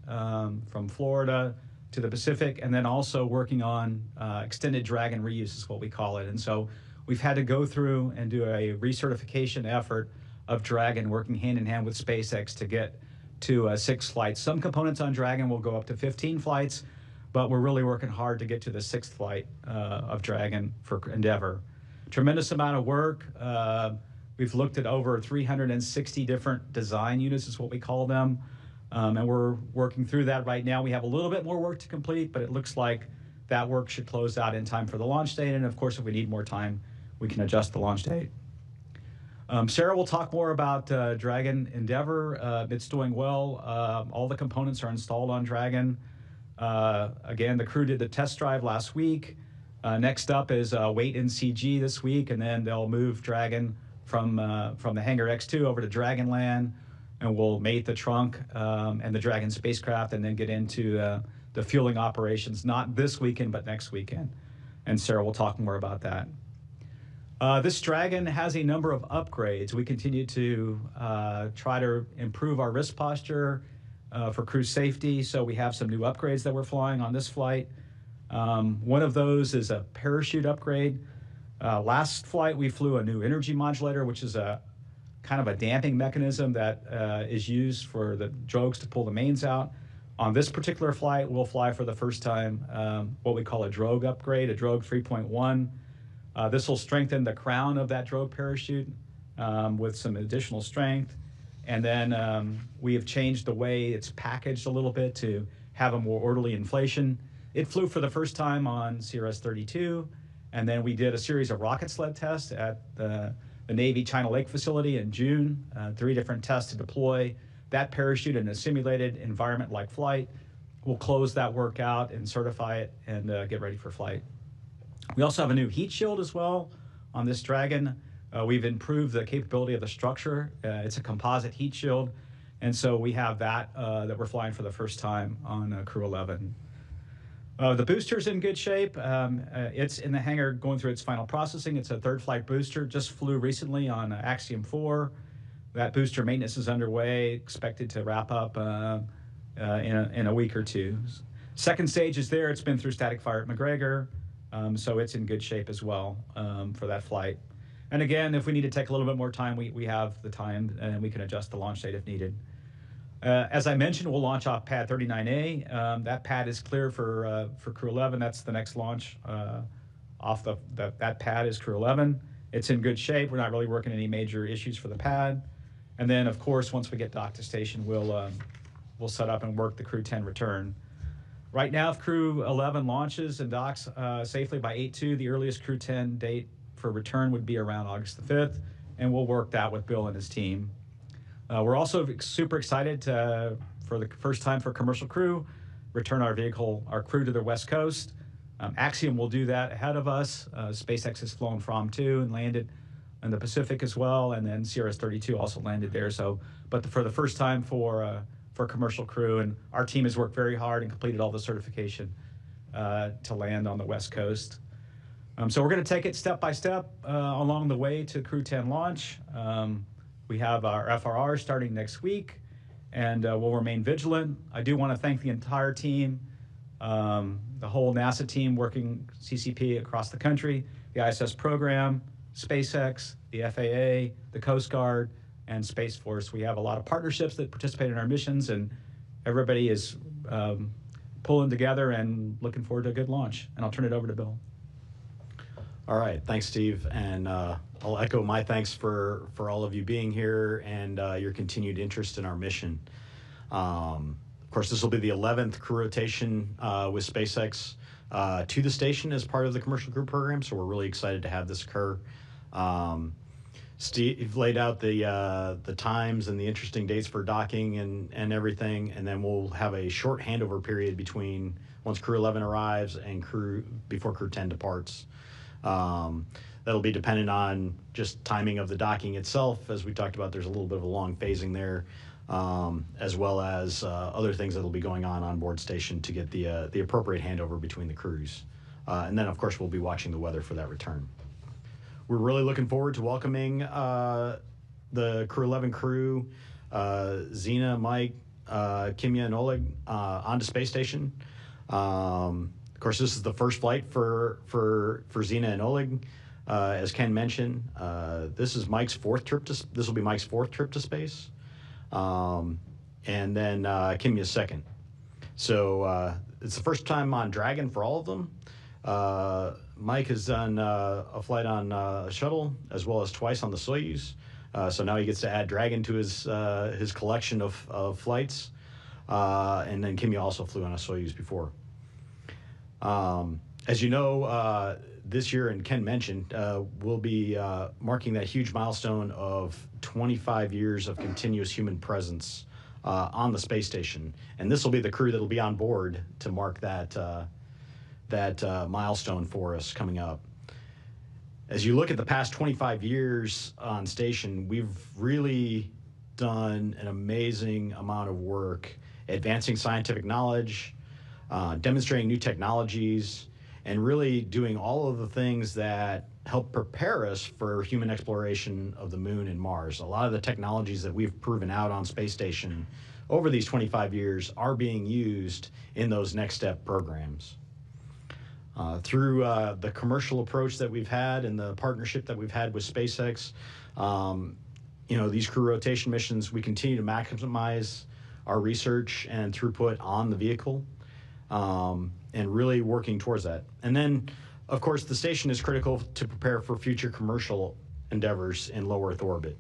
from Florida to the Pacific, and then also working on extended Dragon reuse is what we call it. And so we've had to go through and do a recertification effort of Dragon, working hand in hand with SpaceX to get to 6 flights. Some components on Dragon will go up to 15 flights, but we're really working hard to get to the 6th flight of Dragon for Endeavour. Tremendous amount of work. We've looked at over 360 different design units is what we call them. And we're working through that right now. We have a little bit more work to complete, but it looks like that work should close out in time for the launch date. And of course, if we need more time, we can adjust the launch date. Sarah will talk more about Dragon Endeavour. It's doing well. All the components are installed on Dragon. Again, the crew did the test drive last week. Next up is wait in CG this week, and then they'll move Dragon from the Hangar X2 over to Dragonland, and we'll mate the trunk and the Dragon spacecraft, and then get into the fueling operations, not this weekend, but next weekend. And Sarah will talk more about that. This Dragon has a number of upgrades. We continue to try to improve our wrist posture for crew safety, so we have some new upgrades that we're flying on this flight. One of those is a parachute upgrade. Last flight, we flew a new energy modulator, which is a kind of a damping mechanism that is used for the drogues to pull the mains out. On this particular flight, we'll fly for the first time what we call a drogue upgrade, a drogue 3.1. This will strengthen the crown of that drogue parachute with some additional strength. And then we have changed the way it's packaged a little bit to have a more orderly inflation. It flew for the first time on CRS-32, and then we did a series of rocket sled tests at the Navy China Lake facility in June, 3 different tests to deploy that parachute in a simulated environment like flight. We'll close that work out and certify it and get ready for flight. We also have a new heat shield as well on this Dragon. We've improved the capability of the structure. It's a composite heat shield, and so we have that that we're flying for the first time on Crew-11. The booster's in good shape. It's in the hangar going through its final processing. It's a 3rd flight booster, just flew recently on Axiom 4. That booster maintenance is underway, expected to wrap up in a week or 2. 2nd stage is there. It's been through static fire at McGregor, so it's in good shape as well for that flight. And again, if we need to take a little bit more time, we have the time, and we can adjust the launch date if needed. As I mentioned, we'll launch off pad 39A. That pad is clear for Crew-11. That's the next launch off that pad is Crew-11. It's in good shape. We're not really working any major issues for the pad. And then, of course, once we get docked to station, we'll set up and work the Crew-10 return. Right now, if Crew-11 launches and docks safely by 8/2, the earliest Crew-10 date for return would be around August the 5th, and we'll work that with Bill and his team. We're also super excited for the first time for Commercial Crew, return our crew to the West Coast. Axiom will do that ahead of us. SpaceX has flown from too and landed in the Pacific as well, and then CRS-32 also landed there. But for the first time for Commercial Crew, and our team has worked very hard and completed all the certification to land on the West Coast. So we're going to take it step by step along the way to Crew-10 launch. We have our FRR starting next week, and we'll remain vigilant. I do want to thank the entire team, the whole NASA team working CCP across the country, the ISS program, SpaceX, the FAA, the Coast Guard, and Space Force. We have a lot of partnerships that participate in our missions, and everybody is pulling together and looking forward to a good launch. And I'll turn it over to Bill. All right, thanks, Steve, and I'll echo my thanks for all of you being here and your continued interest in our mission. Of course, this will be the 11th crew rotation with SpaceX to the station as part of the Commercial Crew program, so we're really excited to have this occur. Steve laid out the times and the interesting dates for docking and everything, and then we'll have a short handover period between once Crew-11 arrives and before Crew-10 departs. That'll be dependent on just timing of the docking itself. As we talked about, there's a little bit of a long phasing there, as well as other things that'll be going on board station to get the appropriate handover between the crews. And then, of course, we'll be watching the weather for that return. We're really looking forward to welcoming the Crew-11 crew, Zena, Mike, Kimiya and Oleg onto space station. Of course, this is the first flight for Zena and Oleg. As Ken mentioned, this is Mike's fourth trip to. This will be Mike's fourth trip to space, and then Kimiya's second. So it's the first time on Dragon for all of them. Mike has done a flight on a shuttle as well as twice on the Soyuz. So now he gets to add Dragon to his collection of flights. And then Kimiya also flew on a Soyuz before. As you know, this year, and Ken mentioned, we'll be marking that huge milestone of 25 years of continuous human presence on the space station. And this will be the crew that will be on board to mark that milestone for us coming up. As you look at the past 25 years on station, we've really done an amazing amount of work advancing scientific knowledge, demonstrating new technologies, and really doing all of the things that help prepare us for human exploration of the moon and Mars. A lot of the technologies that we've proven out on space station over these 25 years are being used in those next step programs. Through the commercial approach that we've had and the partnership that we've had with SpaceX, these crew rotation missions, we continue to maximize our research and throughput on the vehicle, and really working towards that. And then, of course, the station is critical to prepare for future commercial endeavors in low Earth orbit.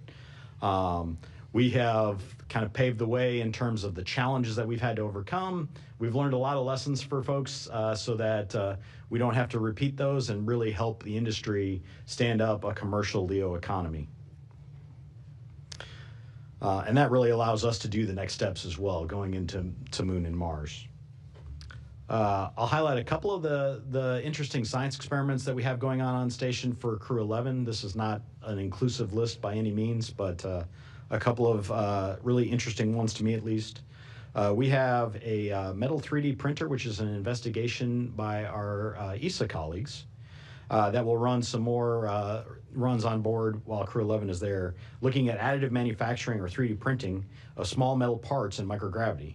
We have kind of paved the way in terms of the challenges that we've had to overcome. We've learned a lot of lessons for folks so that we don't have to repeat those and really help the industry stand up a commercial LEO economy. And that really allows us to do the next steps as well, going into Moon and Mars. I'll highlight a couple of the interesting science experiments that we have going on station for Crew-11. This is not an inclusive list by any means, but a couple of really interesting ones to me at least. We have a metal 3D printer, which is an investigation by our ESA colleagues that will run some more runs on board while Crew-11 is there, looking at additive manufacturing or 3D printing of small metal parts in microgravity.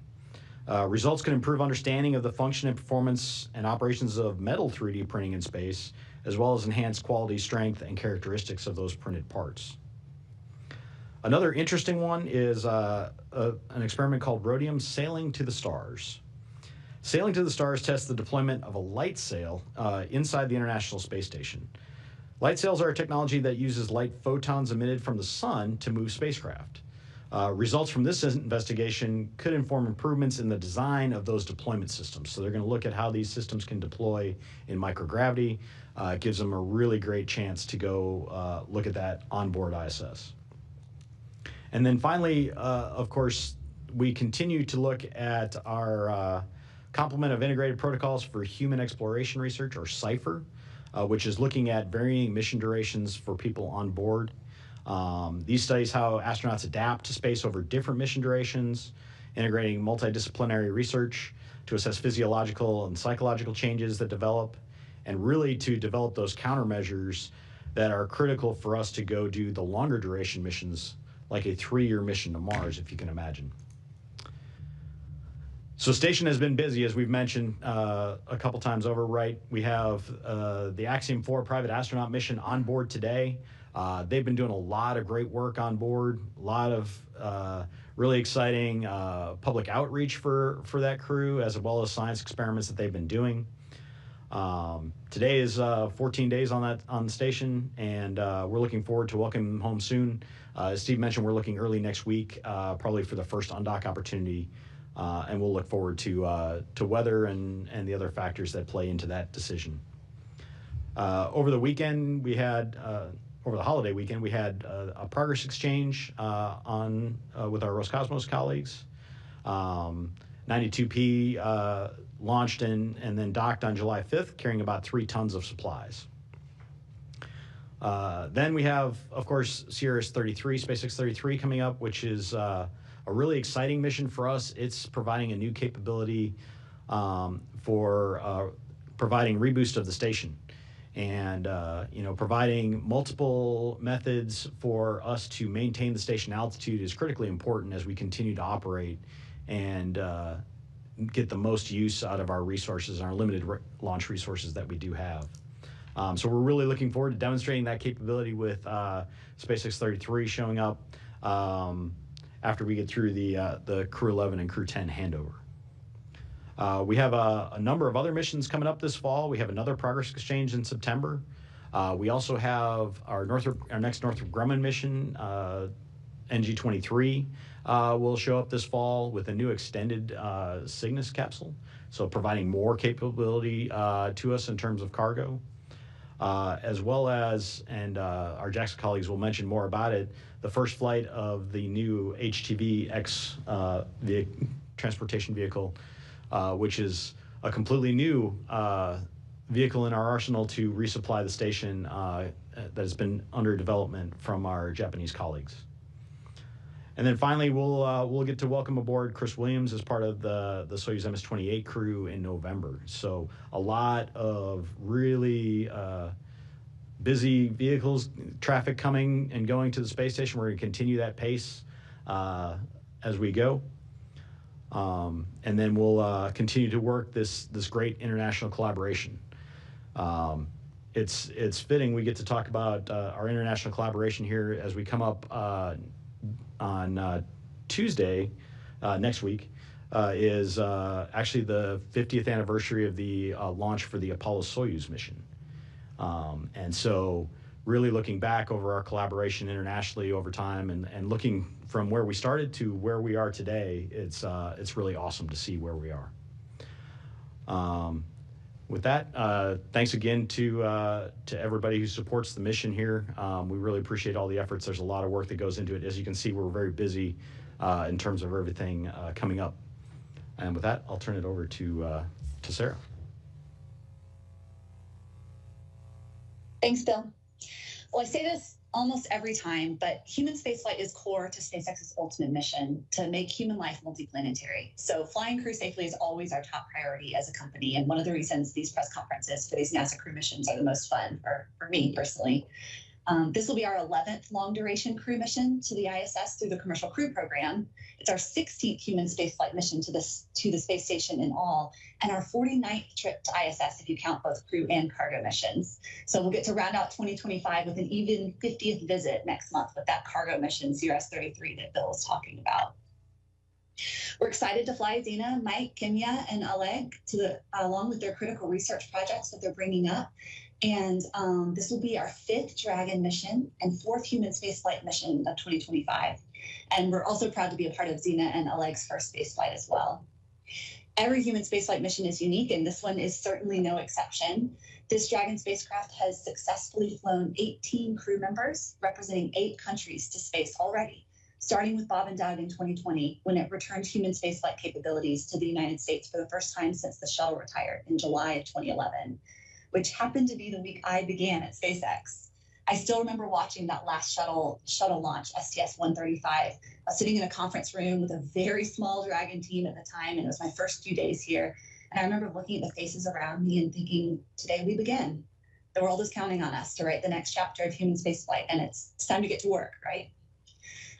Results can improve understanding of the function and performance and operations of metal 3D printing in space, as well as enhance quality, strength, and characteristics of those printed parts. Another interesting one is an experiment called Rhodium Sailing to the Stars. Sailing to the Stars tests the deployment of a light sail inside the International Space Station. Light sails are a technology that uses light photons emitted from the sun to move spacecraft. Results from this investigation could inform improvements in the design of those deployment systems. So they're going to look at how these systems can deploy in microgravity. It gives them a really great chance to go look at that onboard ISS. And then finally, of course, we continue to look at our complement of integrated protocols for human exploration research, or CIPHER, which is looking at varying mission durations for people on board. These studies how astronauts adapt to space over different mission durations, integrating multidisciplinary research to assess physiological and psychological changes that develop, and really to develop those countermeasures that are critical for us to go do the longer duration missions, like a 3-year mission to Mars, if you can imagine. So station has been busy, as we've mentioned a couple times over, right? We have the Axiom 4 private astronaut mission on board today. They've been doing a lot of great work on board, a lot of really exciting public outreach for that crew, as well as science experiments that they've been doing. Today is 14 days on the station, and we're looking forward to welcoming them home soon. As Steve mentioned, we're looking early next week, probably for the first undock opportunity, and we'll look forward to weather and the other factors that play into that decision. Over the weekend, we had over the holiday weekend, we had a progress exchange with our Roscosmos colleagues. 92P launched and then docked on July 5th, carrying about 3 tons of supplies. Then we have, of course, Sirius 33, SpaceX 33 coming up, which is a really exciting mission for us. It's providing a new capability for providing reboost of the station, and providing multiple methods for us to maintain the station altitude is critically important as we continue to operate and get the most use out of our resources and our limited launch resources that we do have. So we're really looking forward to demonstrating that capability with SpaceX 33 showing up after we get through the Crew-11 and Crew-10 handover. We have a number of other missions coming up this fall. We have another Progress Exchange in September. We also have our next Northrop Grumman mission, NG-23, will show up this fall with a new extended Cygnus capsule, so providing more capability to us in terms of cargo. As well as, and our JAXA colleagues will mention more about it, the first flight of the new HTV-X transportation vehicle, which is a completely new vehicle in our arsenal to resupply the station that has been under development from our Japanese colleagues. And then finally, we'll get to welcome aboard Chris Williams as part of the Soyuz MS-28 crew in November. So a lot of really busy vehicles, traffic coming and going to the space station. We're going to continue that pace as we go. And then we'll continue to work this great international collaboration. It's fitting we get to talk about our international collaboration here as we come up on Tuesday next week is actually the 50th anniversary of the launch for the Apollo-Soyuz mission. And so really looking back over our collaboration internationally over time and looking from where we started to where we are today, it's really awesome to see where we are. With that, thanks again to everybody who supports the mission here. We really appreciate all the efforts. There's a lot of work that goes into it. As you can see, we're very busy in terms of everything coming up. And with that, I'll turn it over to Sarah. Thanks, Bill. Well, I say this almost every time, but human spaceflight is core to SpaceX's ultimate mission to make human life multiplanetary. So flying crew safely is always our top priority as a company. And one of the reasons these press conferences for these NASA crew missions are the most fun for me personally. This will be our 11th long-duration crew mission to the ISS through the Commercial Crew Program. It's our 16th human spaceflight mission to the space station in all, and our 49th trip to ISS if you count both crew and cargo missions. So we'll get to round out 2025 with an even 50th visit next month with that cargo mission, CRS-33, that Bill was talking about. We're excited to fly Zena, Mike, Kimiya, and Oleg along with their critical research projects that they're bringing up. And this will be our 5th Dragon mission and 4th human spaceflight mission of 2025. And we're also proud to be a part of Zena and Oleg's first spaceflight as well. Every human spaceflight mission is unique, and this one is certainly no exception. This Dragon spacecraft has successfully flown 18 crew members, representing 8 countries to space already, starting with Bob and Doug in 2020, when it returned human spaceflight capabilities to the United States for the first time since the shuttle retired in July of 2011. Which happened to be the week I began at SpaceX. I still remember watching that last shuttle launch, STS-135, sitting in a conference room with a very small Dragon team at the time, and it was my first few days here. And I remember looking at the faces around me and thinking, today we begin. The world is counting on us to write the next chapter of human spaceflight, and it's time to get to work, right?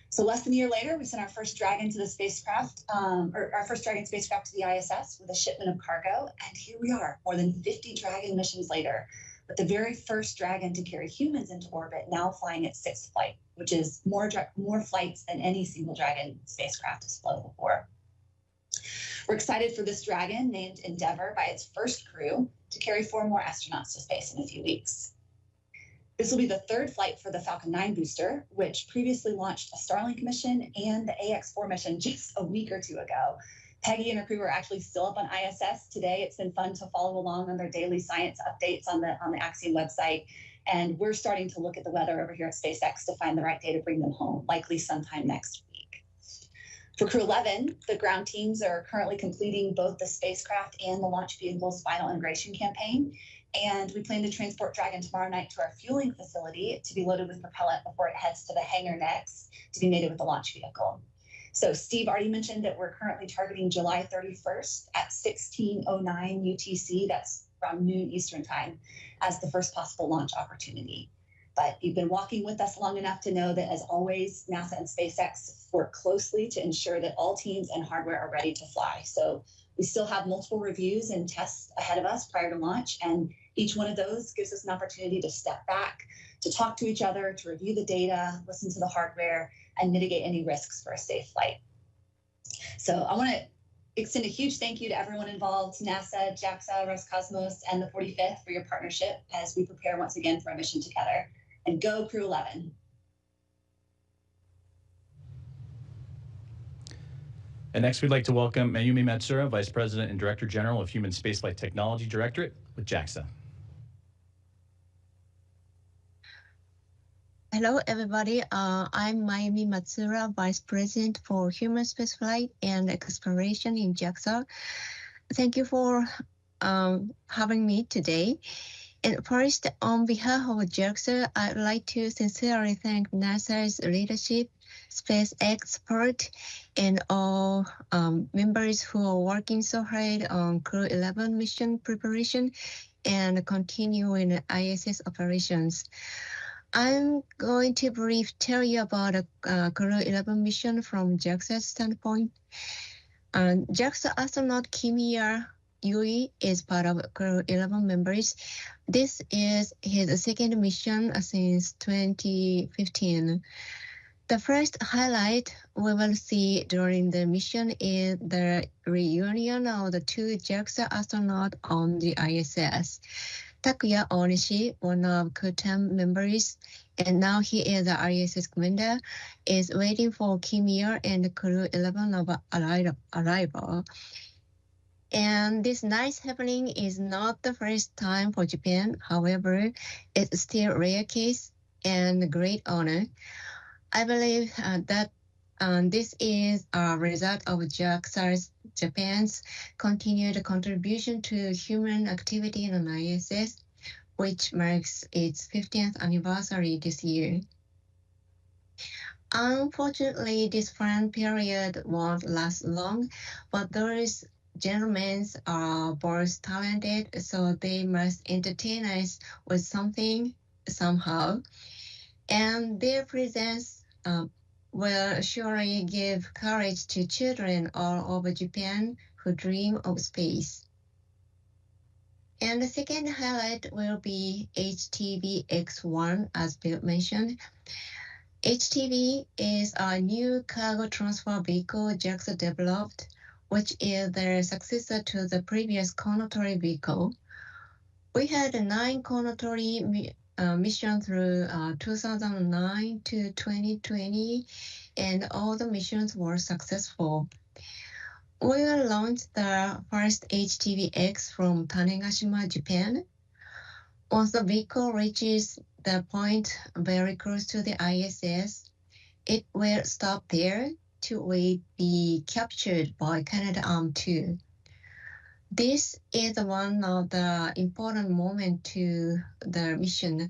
So less than a year later, we sent our first Dragon to the spacecraft, or our first Dragon spacecraft to the ISS with a shipment of cargo. And here we are, more than 50 Dragon missions later, with the very first Dragon to carry humans into orbit, now flying its 6th flight, which is more flights than any single Dragon spacecraft has flown before. We're excited for this Dragon, named Endeavour by its first crew, to carry 4 more astronauts to space in a few weeks. This will be the 3rd flight for the Falcon 9 booster, which previously launched a Starlink mission and the AX-4 mission just a week or 2 ago. Peggy and her crew are actually still up on ISS today. It's been fun to follow along on their daily science updates on the Axiom website. And we're starting to look at the weather over here at SpaceX to find the right day to bring them home, likely sometime next week. For Crew-11, the ground teams are currently completing both the spacecraft and the launch vehicle's final integration campaign. And we plan to transport Dragon tomorrow night to our fueling facility to be loaded with propellant before it heads to the hangar next to be mated with the launch vehicle. So Steve already mentioned that we're currently targeting July 31st at 16:09 UTC, that's around noon Eastern time, as the first possible launch opportunity. But you've been walking with us long enough to know that, as always, NASA and SpaceX work closely to ensure that all teams and hardware are ready to fly. So we still have multiple reviews and tests ahead of us prior to launch, and each one of those gives us an opportunity to step back, to talk to each other, to review the data, listen to the hardware, and mitigate any risks for a safe flight. So I want to extend a huge thank you to everyone involved, NASA, JAXA, Roscosmos, and the 45th for your partnership as we prepare once again for a mission together. And go Crew-11. And next, we'd like to welcome Mayumi Matsura, Vice President and Director General of Human Spaceflight Technology Directorate with JAXA. Hello, everybody. I'm Mayumi Matsura, Vice President for Human Spaceflight and Exploration in JAXA. Thank you for having me today. And first, on behalf of JAXA, I'd like to sincerely thank NASA's leadership, space expert, and all members who are working so hard on Crew-11 mission preparation and continuing ISS operations. I'm going to tell you about a Crew-11 mission from JAXA's standpoint. JAXA astronaut Kimiya Yui is part of Crew-11 members. This is his second mission since 2015. The first highlight we will see during the mission is the reunion of the two JAXA astronauts on the ISS. Takuya Onishi, one of Crew-10 members, and now he is the ISS commander, is waiting for Kimiya and Crew-11 of arrival. And this nice happening is not the first time for Japan. However, it's still a rare case and a great honor. I believe that this is a result of Japan's continued contribution to human activity on ISS, which marks its 50th anniversary this year. Unfortunately, this fun period won't last long, but those gentlemen are both talented, so they must entertain us with something somehow. And their presence will surely give courage to children all over Japan who dream of space. And the second highlight will be HTV-X1, as Bill mentioned. HTV is a new cargo transfer vehicle JAXA developed, which is the successor to the previous coronatory vehicle. We had 9 coronatory missions through 2009 to 2020, and all the missions were successful. We will launch the first HTV-X from Tanegashima, Japan. Once the vehicle reaches the point very close to the ISS, it will stop there to be captured by Canadarm2. This is one of the important moments to the mission.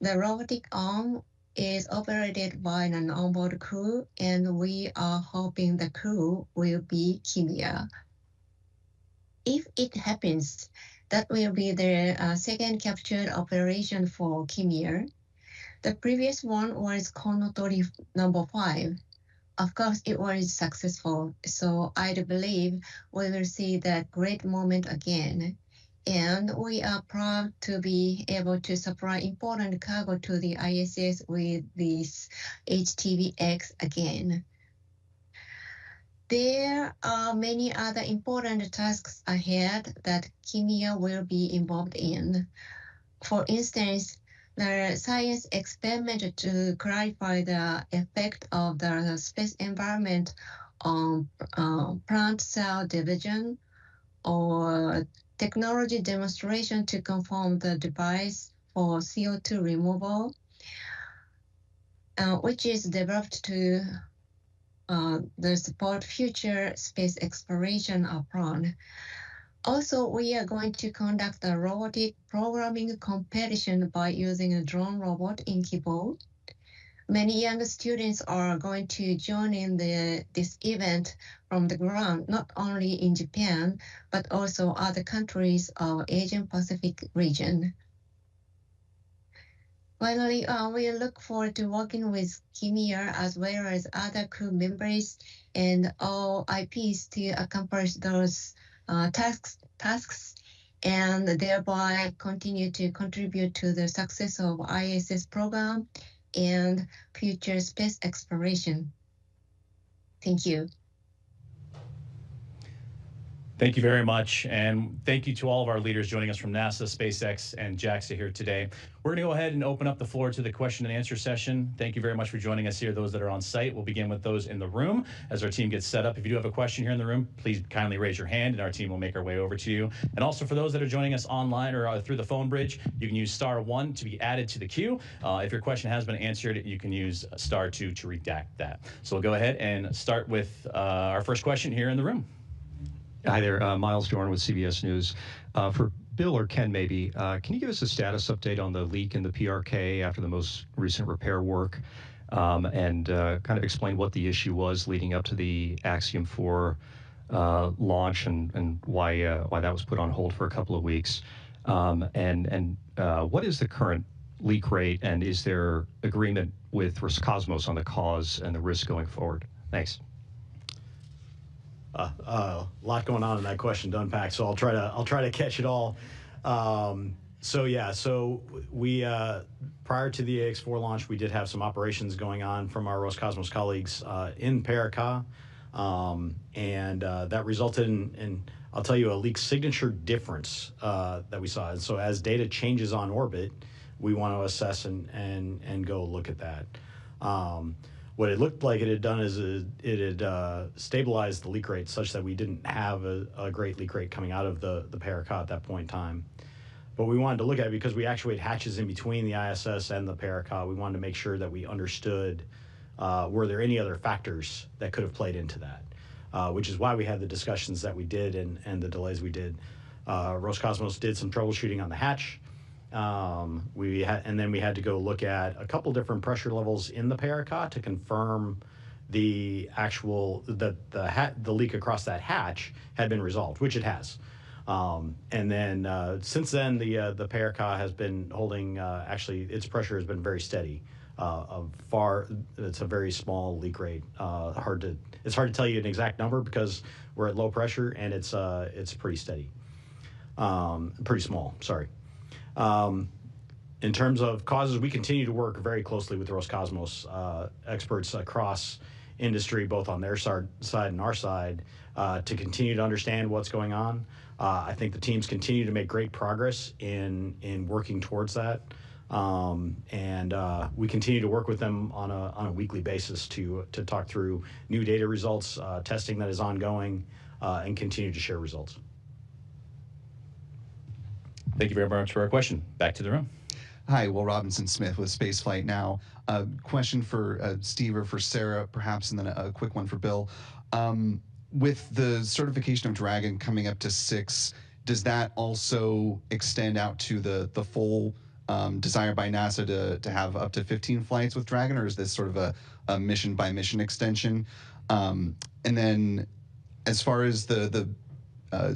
The robotic arm is operated by an onboard crew, and we are hoping the crew will be Kimiya. If it happens, that will be the second captured operation for Kimiya. The previous one was coronatory number 5. Of course, it was successful, so I believe we will see that great moment again. And we are proud to be able to supply important cargo to the ISS with this HTV-X again. There are many other important tasks ahead that Kimiya will be involved in. For instance, the science experiment to clarify the effect of the space environment on plant cell division, or technology demonstration to confirm the device for CO2 removal, which is developed to support future space exploration abroad. Also, we are going to conduct a robotic programming competition by using a drone robot in Kibo. Many young students are going to join in this event from the ground, not only in Japan, but also other countries of Asian Pacific region. Finally, we look forward to working with Kimiya as well as other crew members and all IPs to accomplish those tasks and thereby continue to contribute to the success of ISS program and future space exploration. Thank you. Thank you very much, and thank you to all of our leaders joining us from NASA, SpaceX, and JAXA here today. We're going to go ahead and open up the floor to the question and answer session. Thank you very much for joining us here, those that are on site. We'll begin with those in the room as our team gets set up. If you do have a question here in the room, please kindly raise your hand, and our team will make our way over to you. And also for those that are joining us online or through the phone bridge, you can use *1 to be added to the queue. If your question has been answered, you can use *2 to redact that. So we'll go ahead and start with our first question here in the room. Hi there, Miles Dorn with CBS News. For Bill or Ken, maybe, can you give us a status update on the leak in the PRK after the most recent repair work, and kind of explain what the issue was leading up to the Axiom 4 launch and why that was put on hold for a couple of weeks? And what is the current leak rate, and is there agreement with Roscosmos on the cause and the risk going forward? Thanks. A lot going on in that question to unpack, so I'll try to catch it all. So we prior to the AX4 launch, we did have some operations going on from our Roscosmos colleagues in Paracas, and that resulted in I'll tell you a leak signature difference that we saw. And so as data changes on orbit, we want to assess and go look at that. What it looked like it had done is it had stabilized the leak rate such that we didn't have a great leak rate coming out of the Paracas at that point in time. But we wanted to look at it because we actuate hatches in between the ISS and the Paracas. We wanted to make sure that we understood were there any other factors that could have played into that, which is why we had the discussions that we did and the delays we did. Roscosmos did some troubleshooting on the hatch. And then we had to go look at a couple different pressure levels in the Paracas to confirm the actual the leak across that hatch had been resolved, which it has. And then since then the Paracas has been holding actually its pressure has been very steady. It's a very small leak rate. It's hard to tell you an exact number because we're at low pressure and it's pretty steady. Pretty small, sorry. In terms of causes, we continue to work very closely with Roscosmos experts across industry, both on their side and our side, to continue to understand what's going on. I think the teams continue to make great progress in working towards that, and we continue to work with them on a weekly basis to talk through new data results, testing that is ongoing, and continue to share results. Thank you very much for our question. Back to the room. Hi, Will Robinson-Smith with Spaceflight Now. Question for Steve or for Sarah, perhaps, and then a quick one for Bill. With the certification of Dragon coming up to 6, does that also extend out to the full desire by NASA to have up to 15 flights with Dragon, or is this sort of a mission-by-mission extension? And then as far as the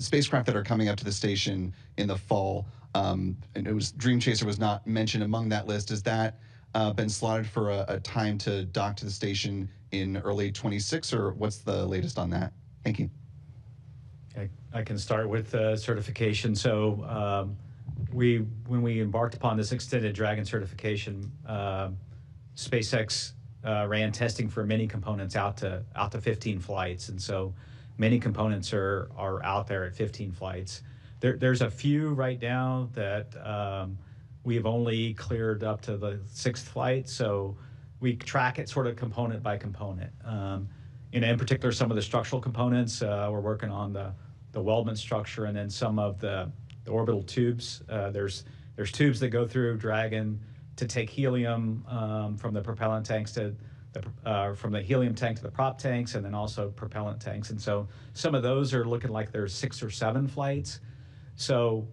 spacecraft that are coming up to the station in the fall, and it was Dream Chaser was not mentioned among that list. Has that been slotted for a time to dock to the station in early 26, or what's the latest on that? Thank you. I can start with certification. So when we embarked upon this extended Dragon certification, SpaceX ran testing for many components out to 15 flights, and so many components are out there at 15 flights. There's a few right now that we've only cleared up to the 6th flight, so we track it sort of component by component. In particular, some of the structural components, we're working on the weldment structure, and then some of the orbital tubes. There's tubes that go through Dragon to take helium from the propellant tanks from the helium tank to the prop tanks, and then also propellant tanks. And so some of those are looking like there's 6 or 7 flights. So,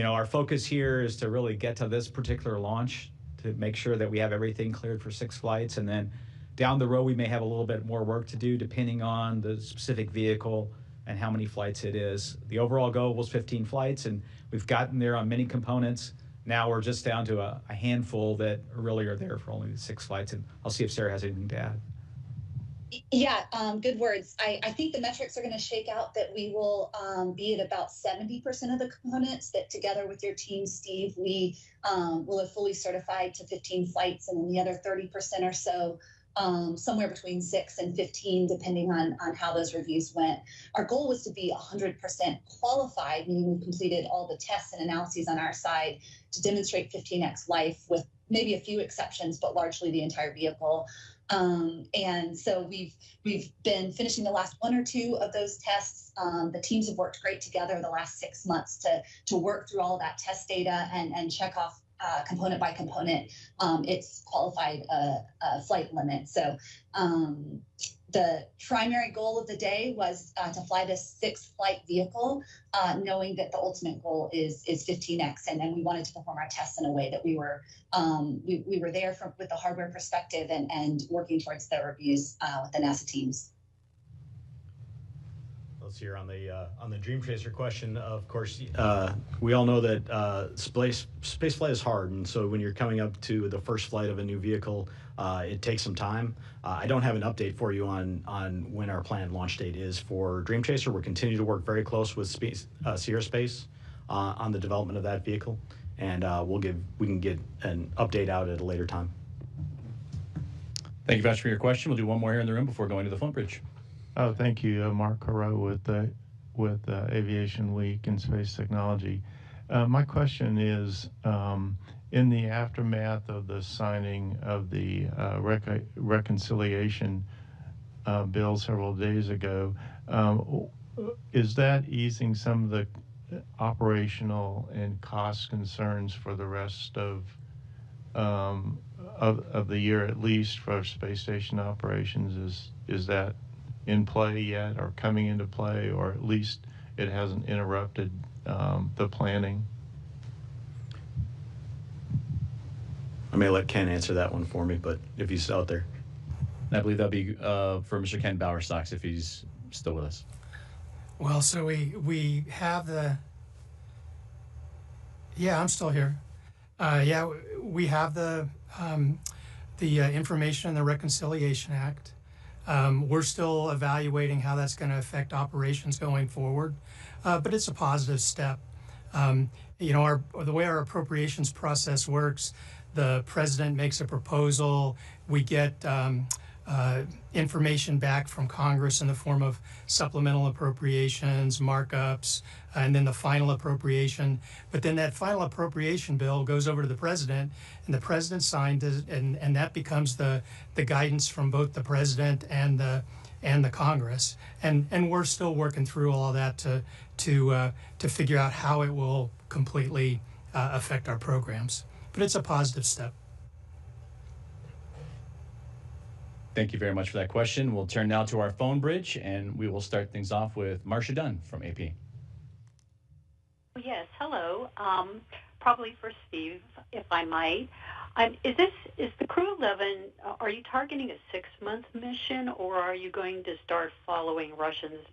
our focus here is to really get to this particular launch to make sure that we have everything cleared for 6 flights. And then down the road, we may have a little bit more work to do depending on the specific vehicle and how many flights it is. The overall goal was 15 flights, and we've gotten there on many components. Now we're just down to a handful that really are there for only the 6 flights. And I'll see if Sarah has anything to add. Yeah, good words. I think the metrics are going to shake out that we will be at about 70% of the components that together with your team, Steve, we will have fully certified to 15 flights, and then the other 30% or so, somewhere between 6 and 15, depending on how those reviews went. Our goal was to be 100% qualified, meaning we completed all the tests and analyses on our side to demonstrate 15x life with maybe a few exceptions, but largely the entire vehicle. And so we've been finishing the last 1 or 2 of those tests. The teams have worked great together the last 6 months to work through all of that test data and check off component by component its qualified flight limit. So the primary goal of the day was to fly this 6th flight vehicle, knowing that the ultimate goal is 15x, and then we wanted to perform our tests in a way that we were there with the hardware perspective and working towards the reviews with the NASA teams. Let's hear on the Dream Chaser question. Of course, we all know that space flight is hard, and so when you're coming up to the first flight of a new vehicle, it takes some time. I don't have an update for you on when our planned launch date is for Dream Chaser. We're continuing to work very close with Sierra Space on the development of that vehicle, and we can get an update out at a later time. Thank you, Vash, for your question. We'll do one more here in the room before going to the phone bridge. Oh, thank you, Mark Carreau with Aviation Week and Space Technology. My question is, in the aftermath of the signing of the reconciliation bill several days ago, is that easing some of the operational and cost concerns for the rest of the year, at least for space station operations? Is that in play yet, or coming into play, or at least it hasn't interrupted the planning? I may let Ken answer that one for me, but if he's out there. I believe that'll be for Mr. Ken Bowerstocks, if he's still with us. Well, so we have the... Yeah, I'm still here. Yeah, we have the information in the Reconciliation Act. We're still evaluating how that's going to affect operations going forward, but it's a positive step. You know, the way our appropriations process works, the president makes a proposal, we get information back from Congress in the form of supplemental appropriations, markups, and then the final appropriation. But then that final appropriation bill goes over to the president, and the president signed it, and that becomes the guidance from both the president and the Congress. And we're still working through all of that to figure out how it will completely affect our programs. But it's a positive step. Thank you very much for that question. We'll turn now to our phone bridge, and we will start things off with Marcia Dunn from AP. Yes, hello. Probably for Steve, if I might. Is the Crew-11, are you targeting a 6-month mission, or are you going to start following Russians'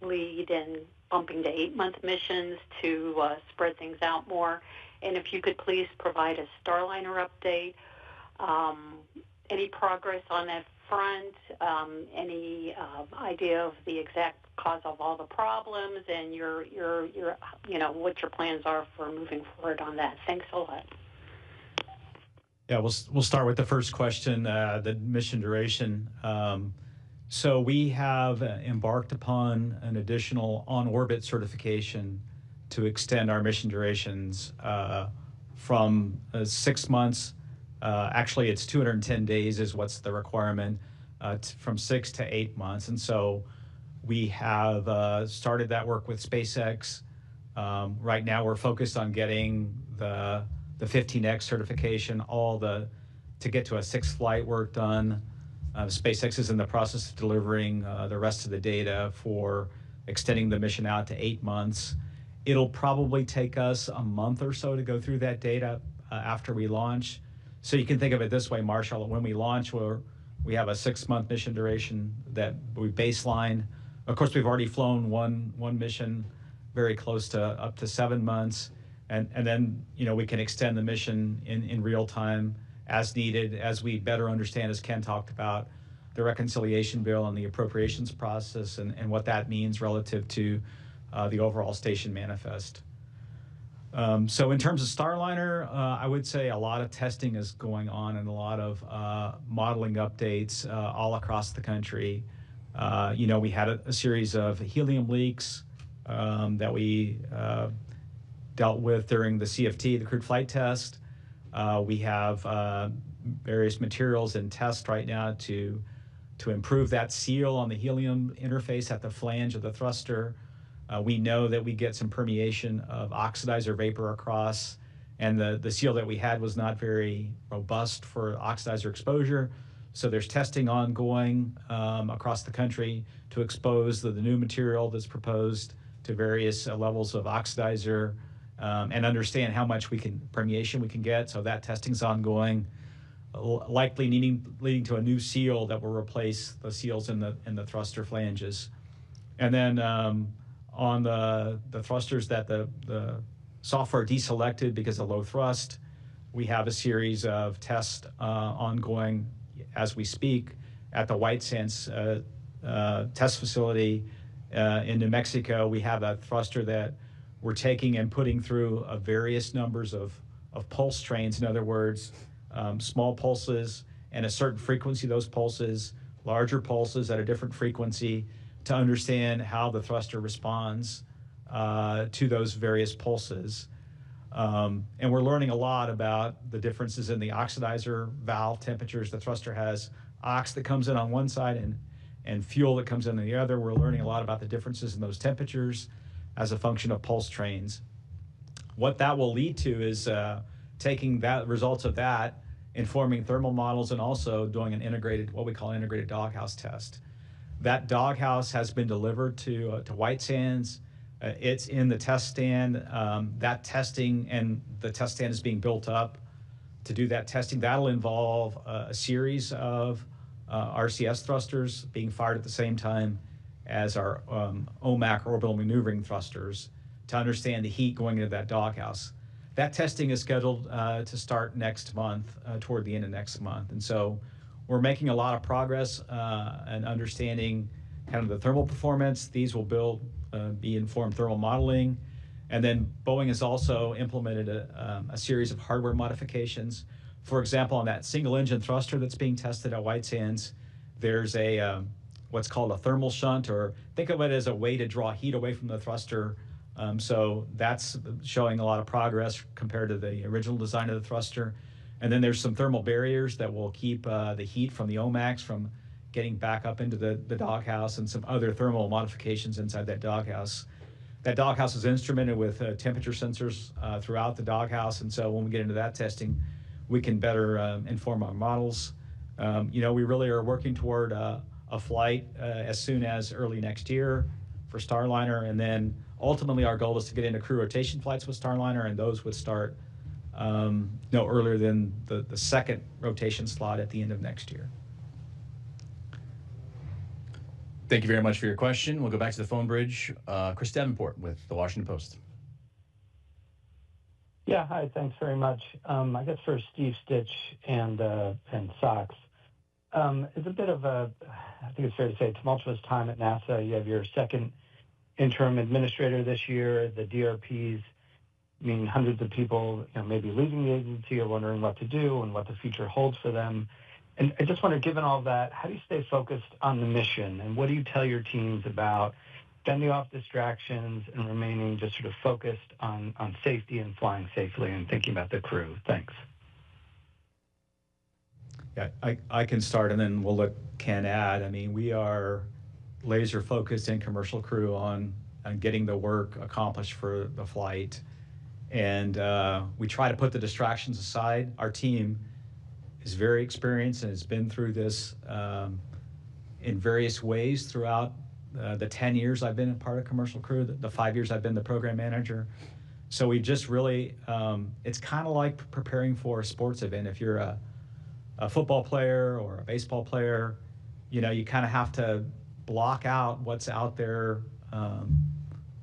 lead and bumping to 8-month missions to spread things out more? And if you could please provide a Starliner update, any progress on that front, any idea of the exact cause of all the problems, and your what your plans are for moving forward on that. Thanks a lot. Yeah, we'll start with the first question, the mission duration. So we have embarked upon an additional on-orbit certification to extend our mission durations from 6 months. Actually, it's 210 days is what's the requirement, from 6 to 8 months. And so we have started that work with SpaceX. Right now, we're focused on getting the 15X certification, to get to a 6th flight work done. SpaceX is in the process of delivering the rest of the data for extending the mission out to 8 months. It'll probably take us a month or so to go through that data after we launch. So you can think of it this way, Marshall, when we launch, we have a 6-month mission duration that we baseline. Of course, we've already flown one mission very close to up to 7 months. And then, we can extend the mission in real time as needed, as we better understand, as Ken talked about, the reconciliation bill and the appropriations process and what that means relative to the overall station manifest. So in terms of Starliner, I would say a lot of testing is going on and a lot of modeling updates all across the country. We had a series of helium leaks that we dealt with during the CFT, the crewed flight test. We have various materials in test right now to improve that seal on the helium interface at the flange of the thruster. We know that we get some permeation of oxidizer vapor across, and the seal that we had was not very robust for oxidizer exposure. So there's testing ongoing across the country to expose the new material that's proposed to various levels of oxidizer and understand how much permeation we can get. So that testing's ongoing, likely leading to a new seal that will replace the seals in the thruster flanges. And then on the thrusters that the software deselected because of low thrust, we have a series of tests ongoing as we speak at the White Sands test facility in New Mexico. We have a thruster that we're taking and putting through various numbers of pulse trains. In other words, small pulses and a certain frequency of those pulses, larger pulses at a different frequency, to understand how the thruster responds to those various pulses. And we're learning a lot about the differences in the oxidizer valve temperatures. The thruster has ox that comes in on one side and fuel that comes in on the other. We're learning a lot about the differences in those temperatures as a function of pulse trains. What that will lead to is taking that results of that, informing thermal models, and also doing what we call an integrated doghouse test. That doghouse has been delivered to White Sands. It's in the test stand. That testing and the test stand is being built up to do that testing. That'll involve a series of RCS thrusters being fired at the same time as our OMAC orbital maneuvering thrusters to understand the heat going into that doghouse. That testing is scheduled to start next month, toward the end of next month. And so we're making a lot of progress and understanding kind of the thermal performance. These will be informed thermal modeling. And then Boeing has also implemented a series of hardware modifications. For example, on that single engine thruster that's being tested at White Sands, there's what's called a thermal shunt, or think of it as a way to draw heat away from the thruster. So that's showing a lot of progress compared to the original design of the thruster. And then there's some thermal barriers that will keep the heat from the OMAX from getting back up into the doghouse, and some other thermal modifications inside that doghouse. That doghouse is instrumented with temperature sensors throughout the doghouse, and so when we get into that testing, we can better inform our models. We really are working toward a flight as soon as early next year for Starliner, and then ultimately our goal is to get into crew rotation flights with Starliner, and those would start no earlier than the second rotation slot at the end of next year. Thank you very much for your question. We'll go back to the phone bridge. Chris Davenport with the Washington Post. Yeah, hi, thanks very much. I guess for Steve Stitch and SOX, it's a bit of I think it's fair to say, tumultuous time at NASA. You have your second interim administrator this year. The DRPs mean hundreds of people maybe leaving the agency or wondering what to do and what the future holds for them. And I just wonder, given all that, how do you stay focused on the mission? And what do you tell your teams about fending off distractions and remaining just sort of focused on safety and flying safely and thinking about the crew? Thanks. Yeah, I can start, and then we'll let Ken add. I mean, we are laser focused in Commercial Crew on getting the work accomplished for the flight. And we try to put the distractions aside. Our team is very experienced and has been through this in various ways throughout the 10 years I've been a part of Commercial Crew, the 5 years I've been the program manager. So we just really, it's kind of like preparing for a sports event. If you're a football player or a baseball player, you kind of have to block out what's out there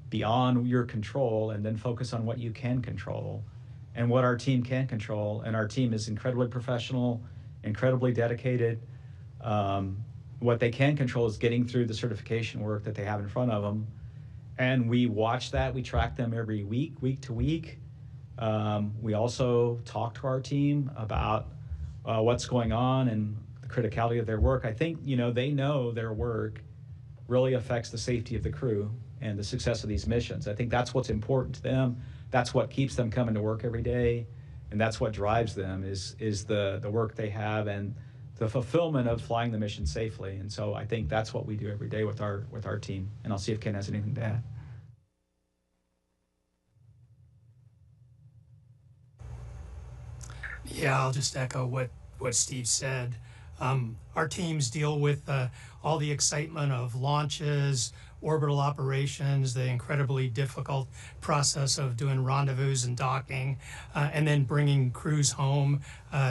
beyond your control and then focus on what you can control and what our team can control. And our team is incredibly professional, incredibly dedicated. What they can control is getting through the certification work that they have in front of them. And we watch that. We track them every week, week to week. We also talk to our team about what's going on and the criticality of their work. I think, they know their work really affects the safety of the crew and the success of these missions. I think that's what's important to them. That's what keeps them coming to work every day. And that's what drives them is the work they have and the fulfillment of flying the mission safely. And so I think that's what we do every day with our team. And I'll see if Ken has anything to add. Yeah, I'll just echo what Steve said. Our teams deal with all the excitement of launches, orbital operations, the incredibly difficult process of doing rendezvous and docking, and then bringing crews home,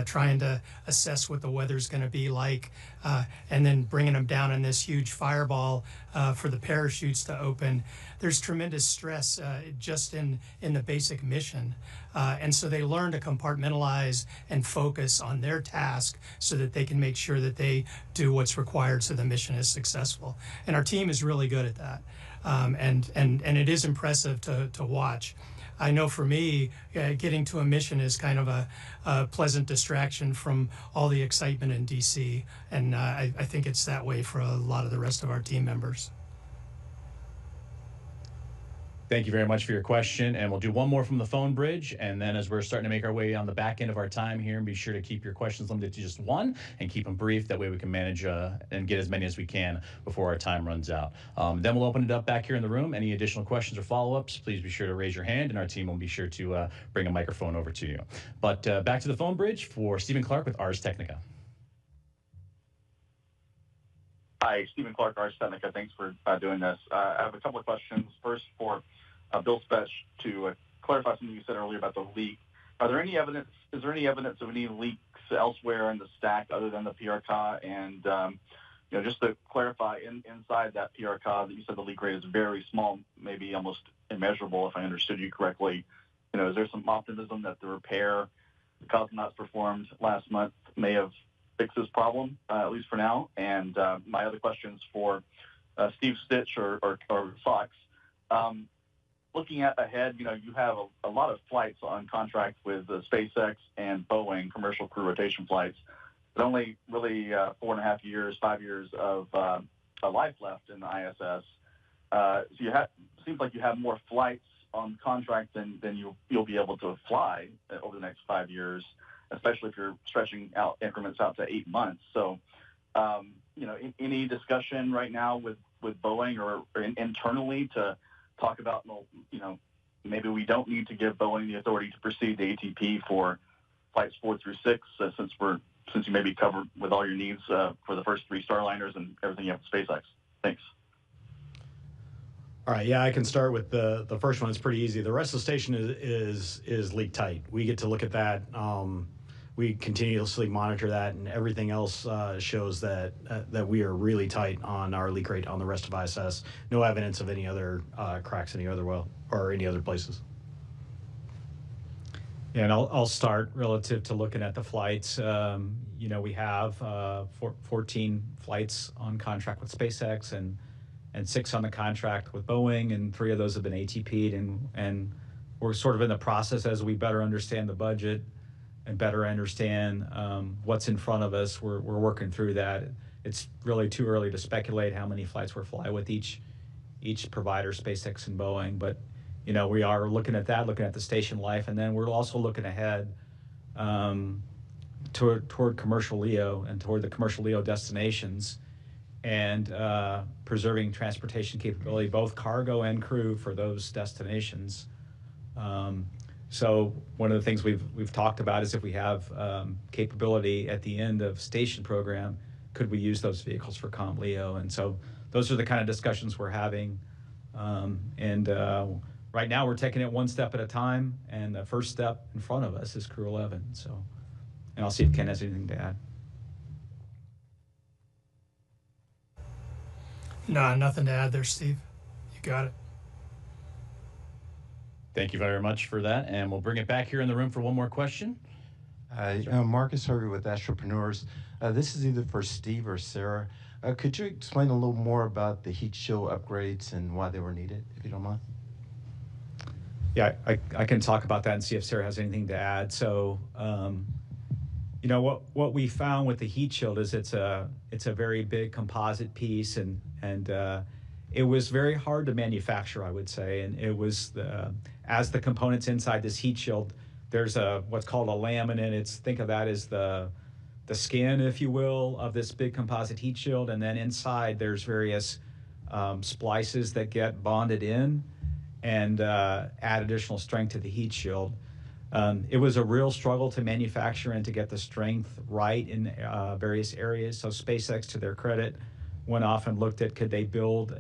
trying to assess what the weather's going to be like, and then bringing them down in this huge fireball for the parachutes to open. There's tremendous stress just in the basic mission. And so they learn to compartmentalize and focus on their task so that they can make sure that they do what's required so the mission is successful. And our team is really good at that. And it is impressive to watch. I know for me, getting to a mission is kind of a pleasant distraction from all the excitement in DC. And I think it's that way for a lot of the rest of our team members. Thank you very much for your question, and we'll do one more from the phone bridge, and then as we're starting to make our way on the back end of our time here, and be sure to keep your questions limited to just one, and keep them brief. That way we can manage and get as many as we can before our time runs out. Then we'll open it up back here in the room. Any additional questions or follow-ups, please be sure to raise your hand, and our team will be sure to bring a microphone over to you. But back to the phone bridge for Stephen Clark with Ars Technica. Hi, Stephen Clark, Ars Technica. Thanks for doing this. I have a couple of questions. First, for Bill Spetch, to clarify something you said earlier about the leak. Is there any evidence of any leaks elsewhere in the stack other than the PRK? And just to clarify, inside that PRK, that you said the leak rate is very small, maybe almost immeasurable, if I understood you correctly. Is there some optimism that the repair the cosmonauts performed last month may have fixed this problem, at least for now? And my other questions for Steve Stitch or Fox. Looking ahead, you have a lot of flights on contract with SpaceX and Boeing, commercial crew rotation flights, but only really 4.5 years, 5 years of life left in the ISS. So seems like you have more flights on contract than you'll be able to fly over the next 5 years, especially if you're stretching out increments out to 8 months. So, any discussion right now with Boeing or internally to talk about, maybe we don't need to give Boeing the authority to proceed the ATP for flights 4 through 6, since you may be covered with all your needs for the first 3 Starliners and everything you have with SpaceX. Thanks. All right, yeah, I can start with the first one. It's pretty easy. The rest of the station is leak tight. We get to look at that. We continuously monitor that, and everything else shows that we are really tight on our leak rate on the rest of ISS. No evidence of any other cracks any other or any other places. Yeah, and I'll start relative to looking at the flights. We have 14 flights on contract with SpaceX and 6 on the contract with Boeing, and 3 of those have been ATP'd, and we're sort of in the process as we better understand the budget and better understand what's in front of us. We're working through that. It's really too early to speculate how many flights we'll fly with each provider, SpaceX and Boeing. But we are looking at that, looking at the station life, and then we're also looking ahead toward commercial LEO and toward the commercial LEO destinations, and preserving transportation capability, both cargo and crew, for those destinations. So one of the things we've talked about is if we have capability at the end of station program, could we use those vehicles for Comm LEO? And so those are the kind of discussions we're having. Right now we're taking it one step at a time, and the first step in front of us is Crew-11. So, and I'll see if Ken has anything to add. No, nothing to add there, Steve. You got it. Thank you very much for that, and we'll bring it back here in the room for one more question. Marcus Harvey with Astropreneurs. This is either for Steve or Sarah. Could you explain a little more about the heat shield upgrades and why they were needed, if you don't mind? Yeah, I can talk about that and see if Sarah has anything to add. So, you know, what we found with the heat shield is it's a very big composite piece, and it was very hard to manufacture, I would say. And it was as the components inside this heat shield, there's what's called a laminate. Think of that as the skin, if you will, of this big composite heat shield, and then inside there's various splices that get bonded in and add additional strength to the heat shield. It was a real struggle to manufacture and to get the strength right in various areas. So SpaceX, to their credit, went off and looked at could they build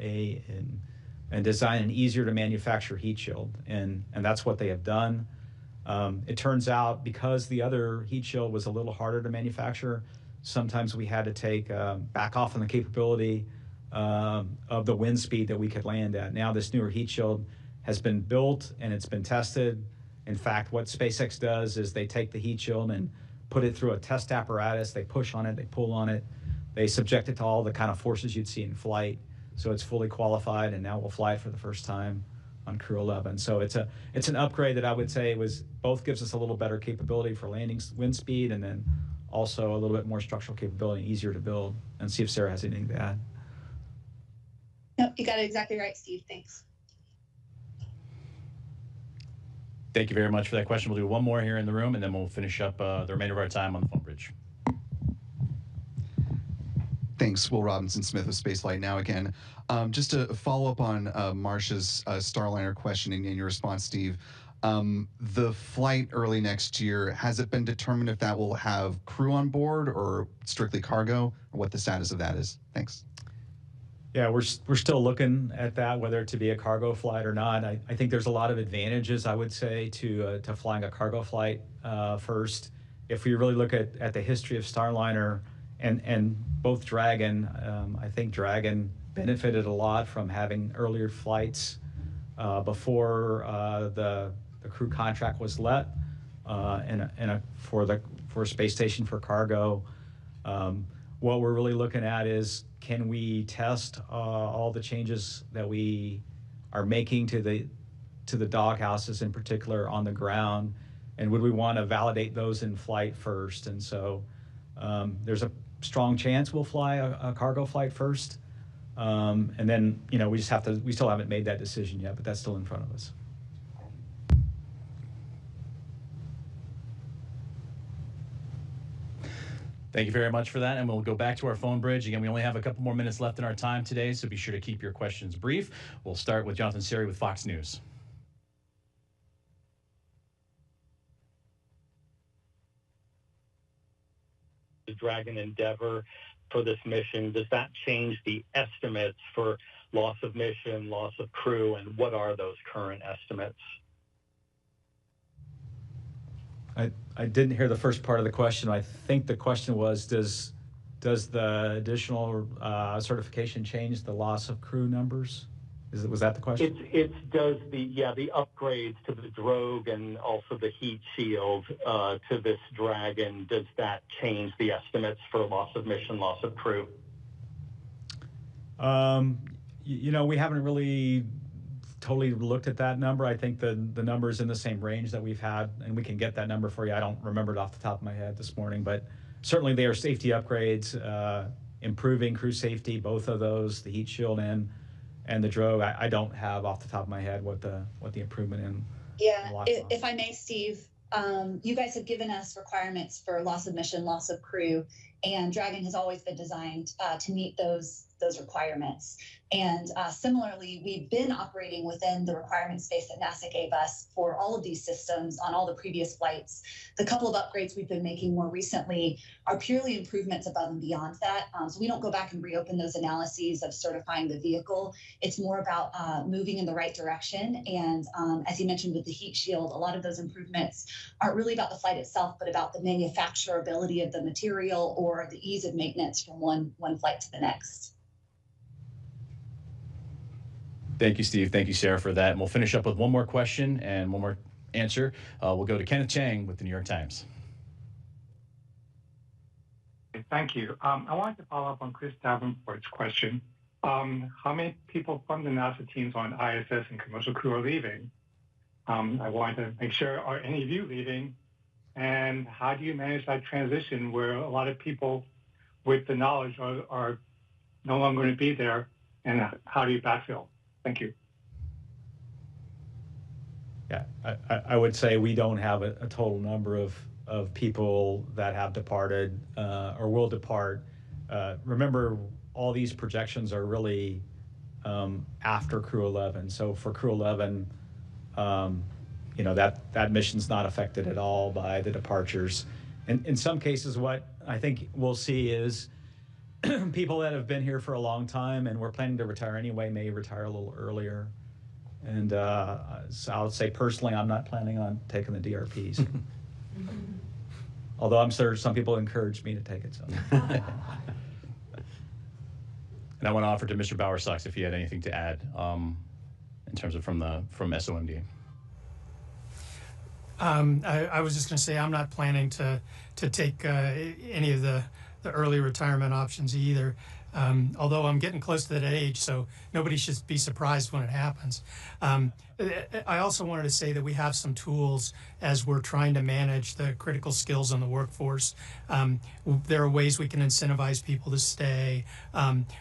and design an easier to manufacture heat shield, and that's what they have done. It turns out because the other heat shield was a little harder to manufacture, sometimes we had to back off on the capability of the wind speed that we could land at. Now this newer heat shield has been built and it's been tested. In fact, what SpaceX does is they take the heat shield and put it through a test apparatus. They push on it, they pull on it, they subject it to all the kind of forces you'd see in flight. So it's fully qualified, and now we'll fly it for the first time on Crew-11. So it's an upgrade that I would say both gives us a little better capability for landing wind speed, and then also a little bit more structural capability, easier to build. And see if Sarah has anything to add. Nope, you got it exactly right, Steve. Thanks. Thank you very much for that question. We'll do one more here in the room, and then we'll finish up the remainder of our time on the phone bridge. Thanks, Will Robinson Smith of Spaceflight Now again. Just to follow up on Marcia's Starliner question and your response, Steve. The flight early next year, has it been determined if that will have crew on board or strictly cargo, or what the status of that is? Thanks. Yeah, we're still looking at that, whether to be a cargo flight or not. I think there's a lot of advantages, I would say, to flying a cargo flight first. If we really look at the history of Starliner and both Dragon, I think Dragon benefited a lot from having earlier flights before the crew contract was let for space station for cargo. What we're really looking at is, can we test all the changes that we are making to the dog houses in particular on the ground, and would we want to validate those in flight first? And so there's a strong chance we'll fly a cargo flight first, and then we still haven't made that decision yet, but that's still in front of us. Thank you very much for that, and we'll go back to our phone bridge. Again, we only have a couple more minutes left in our time today, so be sure to keep your questions brief. We'll start with Jonathan Siri with Fox News. The Dragon endeavor for this mission, does that change the estimates for loss of mission, loss of crew, and what are those current estimates? I didn't hear the first part of the question. I think the question was, does the additional certification change the loss of crew numbers? Was that the question? It does the upgrades to the drogue and also the heat shield to this Dragon. Does that change the estimates for loss of mission, loss of crew? We haven't really totally looked at that number. I think the number is in the same range that we've had, and we can get that number for you. I don't remember it off the top of my head this morning, but certainly they are safety upgrades, improving crew safety, both of those, the heat shield and the drogue. I don't have off the top of my head what the improvement in. Yeah, if I may, Steve, you guys have given us requirements for loss of mission, loss of crew, and Dragon has always been designed to meet those requirements. And similarly, we've been operating within the requirement space that NASA gave us for all of these systems on all the previous flights. The couple of upgrades we've been making more recently are purely improvements above and beyond that. So we don't go back and reopen those analyses of certifying the vehicle. It's more about moving in the right direction. And as you mentioned with the heat shield, a lot of those improvements aren't really about the flight itself, but about the manufacturability of the material or the ease of maintenance from one flight to the next. Thank you, Steve. Thank you, Sarah, for that. And we'll finish up with one more question and one more answer. We'll go to Kenneth Chang with the New York Times. Thank you. I wanted to follow up on Chris Davenport's question. How many people from the NASA teams on ISS and commercial crew are leaving? I wanted to make sure, are any of you leaving? And how do you manage that transition where a lot of people with the knowledge are no longer going to be there? And how do you backfill? Thank you. Yeah, I would say we don't have a total number of people that have departed or will depart. Remember, all these projections are really after Crew-11. So for Crew-11, you know, that mission's not affected at all by the departures. And in some cases, what I think we'll see is people that have been here for a long time and were planning to retire anyway may retire a little earlier. And so I would say personally, I'm not planning on taking the DRPs. Although I'm sure some people encouraged me to take it. So. And I want to offer to Mr. Bowersox if he had anything to add in terms of from SOMD. I was just going to say I'm not planning to take any of the early retirement options either. Although I'm getting close to that age, so nobody should be surprised when it happens. I also wanted to say that we have some tools as we're trying to manage the critical skills in the workforce. There are ways we can incentivize people to stay.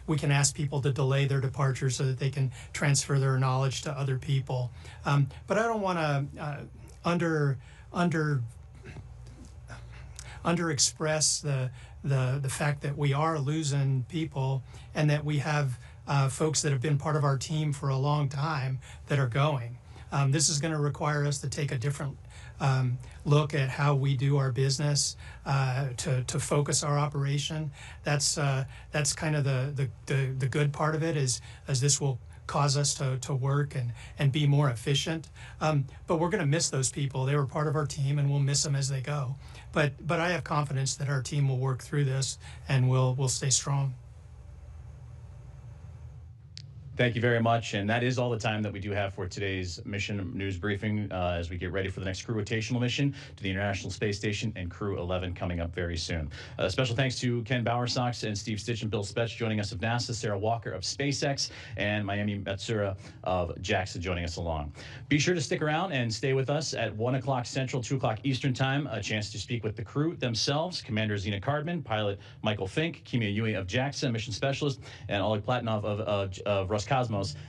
We can ask people to delay their departure so that they can transfer their knowledge to other people. But I don't want to under-express the fact that we are losing people and that we have folks that have been part of our team for a long time that are going. This is going to require us to take a different look at how we do our business, to focus our operation. That's kind of the good part of it is as this will cause us to work and be more efficient. But we're going to miss those people. They were part of our team, and we'll miss them as they go. But I have confidence that our team will work through this, and we'll stay strong. Thank you very much. And that is all the time that we do have for today's mission news briefing as we get ready for the next crew rotational mission to the International Space Station and Crew-11 coming up very soon. Special thanks to Ken Bowersox and Steve Stitch and Bill Spetch joining us of NASA, Sarah Walker of SpaceX, and Mayumi Matsura of JAXA joining us along. Be sure to stick around and stay with us at 1 o'clock Central, 2 o'clock Eastern Time, a chance to speak with the crew themselves, Commander Zena Cardman, pilot Michael Fincke, Kimiya Yui of JAXA, mission specialist, and Oleg Platonov of Roscosmos,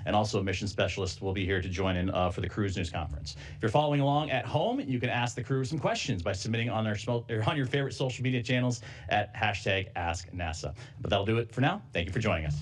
and also a mission specialist, will be here to join in for the crew's news conference. If you're following along at home, you can ask the crew some questions by submitting on your favorite social media channels at #AskNASA. But that'll do it for now. Thank you for joining us.